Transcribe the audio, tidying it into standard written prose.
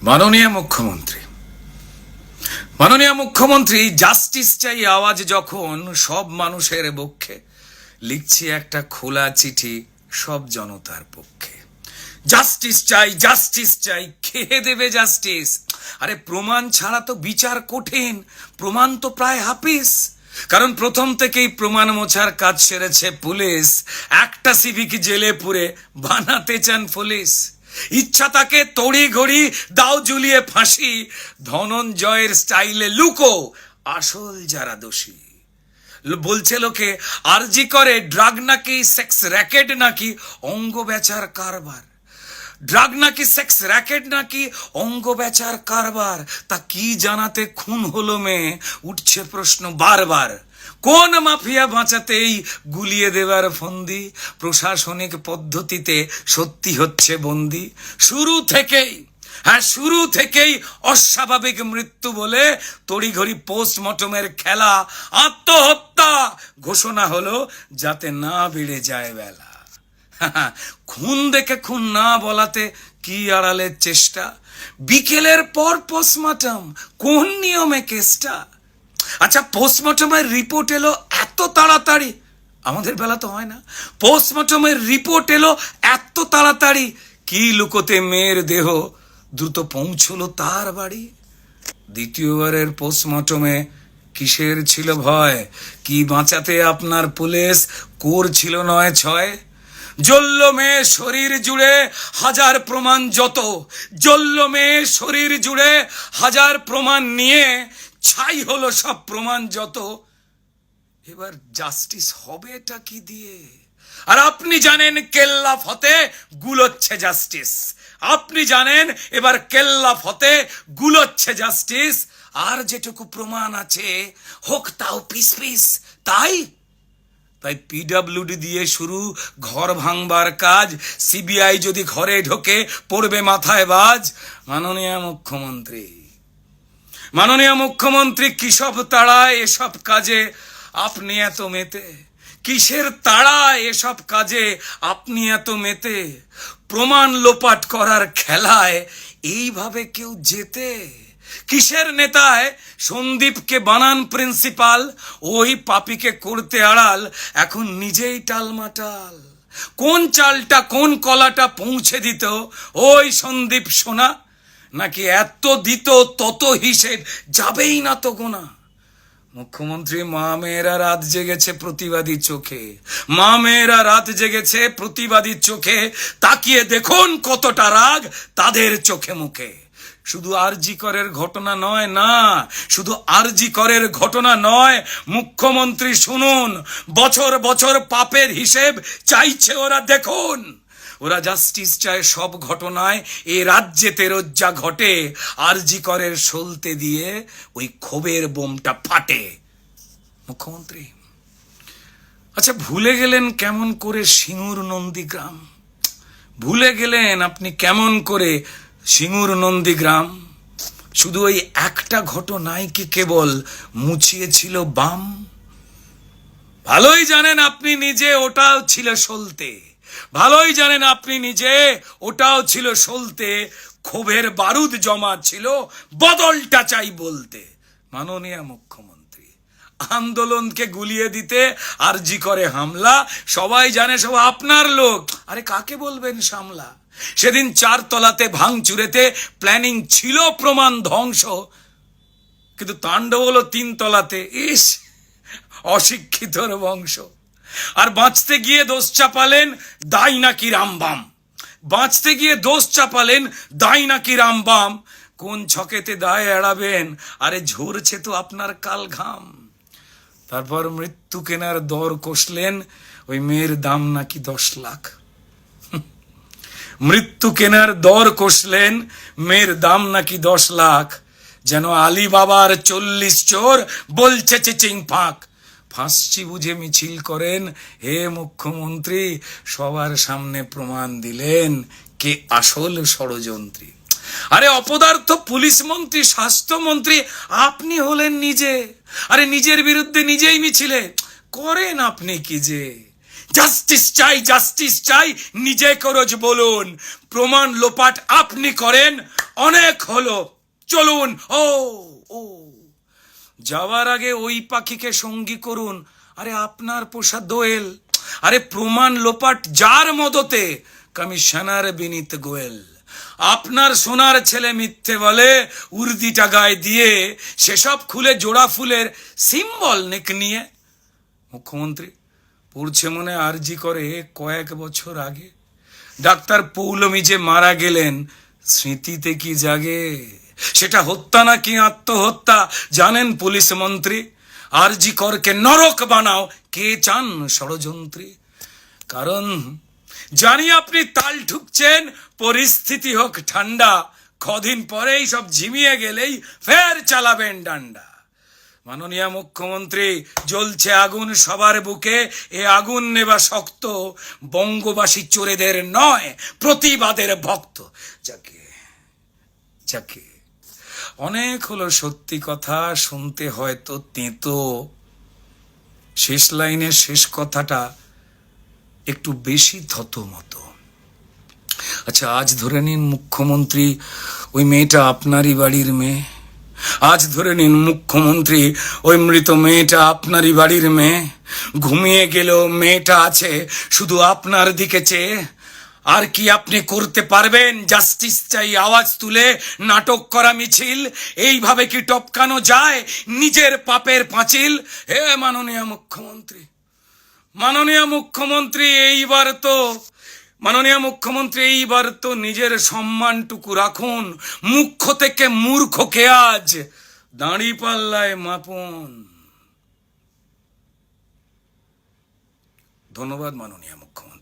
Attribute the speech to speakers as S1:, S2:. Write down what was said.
S1: মাননীয় মুখ্যমন্ত্রী মাননীয় মুখ্যমন্ত্রী জাস্টিস চাই আওয়াজ যখন সব মানুষের পক্ষে, লিখছি একটা খোলা চিঠি সব জনতার পক্ষে। জাস্টিস চাই খেয়ে দেবে জাস্টিস। আরে প্রমাণ ছাড়া তো বিচার কঠিন, প্রমাণ তো প্রায় হাফিস। কারণ প্রথম থেকেই প্রমাণ মোছার কাজ সেরেছে পুলিশ। একটা সিভিক জেলে পুরে বানাতে চান পুলিশ। ইচ্ছা তাকে তড়ি ঘড়ি দাও ঝুলিয়ে ফাঁসি, ধনঞ্জয়ের স্টাইলে লুকো আসল যারা দোষী। বলছে লোকে আরজি করে ড্রাগ নাকি সেক্স র্যাকেট নাকি অঙ্গ বেচার কারবার। ড্রাগ নাকি সেক্স র্যাকেট নাকি অঙ্গ বেচার কারবার। তা কি জানাতে খুন হলো মেয়ে, উঠছে প্রশ্ন বারবার। কোন মাফিয়া বাঁচাতেই গুলিয়ে দেবার ফন্দি, প্রশাসনিক পদ্ধতিতে সত্যি হচ্ছে বন্দি। শুরু থেকেই অস্বাভাবিক মৃত্যু বলে তড়িঘড়ি পোস্টমর্টমের খেলা। আত্মহত্যা ঘোষণা হলো যাতে না বেড়ে যায় বেলা। খুন দেখে খুন না বলাতে কি আড়ালের চেষ্টা। বিকেলের পর পোস্টমর্টম, কোন নিয়মে কেসটা? আচ্ছা, পোস্টমর্টমের রিপোর্ট এলো এত তাড়াতাড়ি, আমাদের বেলা তো হয় না। পোস্টমর্টমের রিপোর্ট এলো এত তাড়াতাড়ি, কি লুকোতে মেয়ের দেহ দ্রুত পৌঁছলো তার বাড়ি। দ্বিতীয়বারের পোস্টমর্টমে কিসের ছিল ভয়? কি বাঁচাতে আপনার পুলিশ করছিল 9-6? জ্বলল মেয়ে শরীর জুড়ে হাজার প্রমাণ যত, জ্বলল মেয়ে শরীর জুড়ে হাজার প্রমাণ নিয়ে ছাই হলো সব প্রমাণ যত। এবার জাস্টিস হবে এটা কি দিয়ে? আর আপনি জানেন কেল্লা ফতে গুলোচ্ছে জাস্টিস। আপনি জানেন এবার কেল্লা ফতে গুলোচ্ছে জাস্টিস। আর যেটুকু প্রমাণ আছে হোক তাও পিস পিস। তাই পিডব্লিউডি দিয়ে শুরু ঘর ভাঙবার কাজ। সিবিআই যদি ঘরে ঢোকে পড়বে মাথায় বাজ। মাননীয় মুখ্যমন্ত্রী কিসব তাড়ায় এসব কাজে আপনি এত মেতে? কিসের তাড়ায় এসব কাজে আপনি এত মেতে? প্রমাণ লোপাট করার খেলায় এইভাবে কেউ জেতে? কিসের নেতায় সন্দীপকে বানান প্রিন্সিপাল, ওই পাপিকে করতে আড়াল এখন নিজেই টালমাটাল। কোন চালটা কোন কলাটা পৌঁছে দিত ওই সন্দীপ সোনা? নাকি এত দিত তত হিসেব যাবেই না তো গোনা? মুখ্যমন্ত্রী, মা মেয়েরা রাত জেগেছে প্রতিবাদী চোখে, মা মেয়েরা রাত জেগেছে প্রতিবাদী চোখে। তাকিয়ে দেখুন কতটা রাগ তাদের চোখে মুখে। শুধু আরজি করের ঘটনা নয়, না শুধু আরজি করের ঘটনা নয়, মুখ্যমন্ত্রী শুনুন, বছর বছর পাপের হিসেব চাইছে ওরা। দেখুন, ওরা জাস্টিস চায় সব ঘটনায় এ রাজ্যেতে রোজ্জা ঘটে। আরজি করের সলতে দিয়ে ওই ক্ষোভের বোমটা ফাটে। মুখ্যমন্ত্রী, আচ্ছা ভুলে গেলেন কেমন করে সিঙ্গুর নন্দীগ্রাম? ভুলে গেলেন আপনি কেমন করে সিঙ্গুর নন্দীগ্রাম? শুধু ওই একটা ঘটনায় কি কেবল মুছিয়েছিল বাম? ভালোই জানেন আপনি নিজে ওটাও ছিল সলতে, ভালোই জানেন আপনি নিজে ওটাও ছিল সলতে। ক্ষোভের বারুদ জমা ছিল, বদলটা চাই বলতে। মাননীয় মুখ্যমন্ত্রী, আন্দোলনকে গুলিয়ে দিতে আরজি করে হামলা, সবাই জানে সব আপনার লোক। আরে কাকে বলবেন সামলা? সেদিন 4 তলাতে ভাঙচুরেতে প্ল্যানিং ছিল প্রমাণ ধ্বংস, কিন্তু তাণ্ডব হলো 3 তলাতে। ইস, অশিক্ষিতর বংশ। আর বাঁচতে গিয়ে দোষ চাপালেন দায় নাকি রামবাম, বাঁচতে গিয়ে দোষ চাপালেন দায় নাকি রামবাম। কোন ছকেতে দায় এড়াবেন? আরে ঝরছে তো আপনার কাল ঘাম। তারপর মৃত্যু কেনার দর কষলেন, ওই মেয়ের দাম নাকি 10 লাখ। মৃত্যু কেনার দর কষলেন, মেয়ের দাম নাকি 10 লাখ। যেন আলী বাবার 40 চোর বলছে চিচিং ফাঁক। ফাঁসছি বুঝে মিছিল করেন হে মুখ্যমন্ত্রী, সবার সামনে প্রমাণ দিলেন কে আসল ষড়যন্ত্রী। আরে অপদার্থ পুলিশ মন্ত্রী, স্বাস্থ্যমন্ত্রী আপনি হলেন নিজে। আরে নিজের বিরুদ্ধে নিজেই মিছিলে করেন আপনি কি যে? জাস্টিস চাই নিজে করজ বলুন। প্রমাণ লোপাট আপনি করেন, অনেক হলো, চলুন। ও ও যাওয়ার আগে ওই পাখিকে সঙ্গী করুন, আরে আপনার পোষা দোয়েল, আরে প্রমাণ লোপাট যার মদতে, কমিশনার বিনীত গোয়েল। আপনার সোনার ছেলে মিথ্যে বলে উর্দিটা গায়ে দিয়ে, সেসব খুলে জোড়া ফুলের সিম্বল নেক নিয়ে। মুখ্যমন্ত্রী পড়ছে মনে আরজি করে কয়েক বছর আগে, ডাক্তার পৌলমী যে মারা গেলেন, স্মৃতিতে কি জাগে? সেটা হত্যা নাকি আত্মহত্যা জানেন পুলিশ মন্ত্রী? আরজি করকে নরক বানাও কে চান ষড়যন্ত্রী? কারণ জানি আপনি তাল ঠুকছেন, পরিস্থিতি হোক ঠান্ডা, কদিন পরেই সব ঝিমিয়ে গেলেই ফের চালাবেন ডান্ডা। মাননীয় মুখ্যমন্ত্রী, জ্বলছে আগুন সবার বুকে, এ আগুন নেবা শক্ত, বঙ্গবাসী চোরেদের নয় প্রতিবাদের ভক্ত। যাকে যাকে অনেক হলো সত্যি কথা, শুনতে হয়তো তেতো, শেষ লাইনের শেষ কথাটা একটু বেশি থতমতো। আচ্ছা, আজ ধরে নিন মুখ্যমন্ত্রী ওই মেয়েটা আপনারই বাড়ির মেয়ে, আজ ধরে নিন মুখ্যমন্ত্রী ওই মৃত মেয়েটা আপনারই বাড়ির মেয়ে, ঘুমিয়ে গেলেও মেয়েটা আছে শুধু আপনার দিকে চেয়ে। আর কি আপনি করতে পারবেন? জাস্টিস চাই আওয়াজ তুলে নাটক করা মিছিল, এইভাবে কি টপকানো যায় নিজের পাপের পাঁচিল? হে মাননীয় মুখ্যমন্ত্রী, মাননীয় মুখ্যমন্ত্রী এইবার তো নিজের সম্মানটুকু রাখুন, মুখ্য থেকে মূর্খকে আজ দাঁড়ি পাল্লায় মাপুন। ধন্যবাদ মাননীয় মুখ্যমন্ত্রী।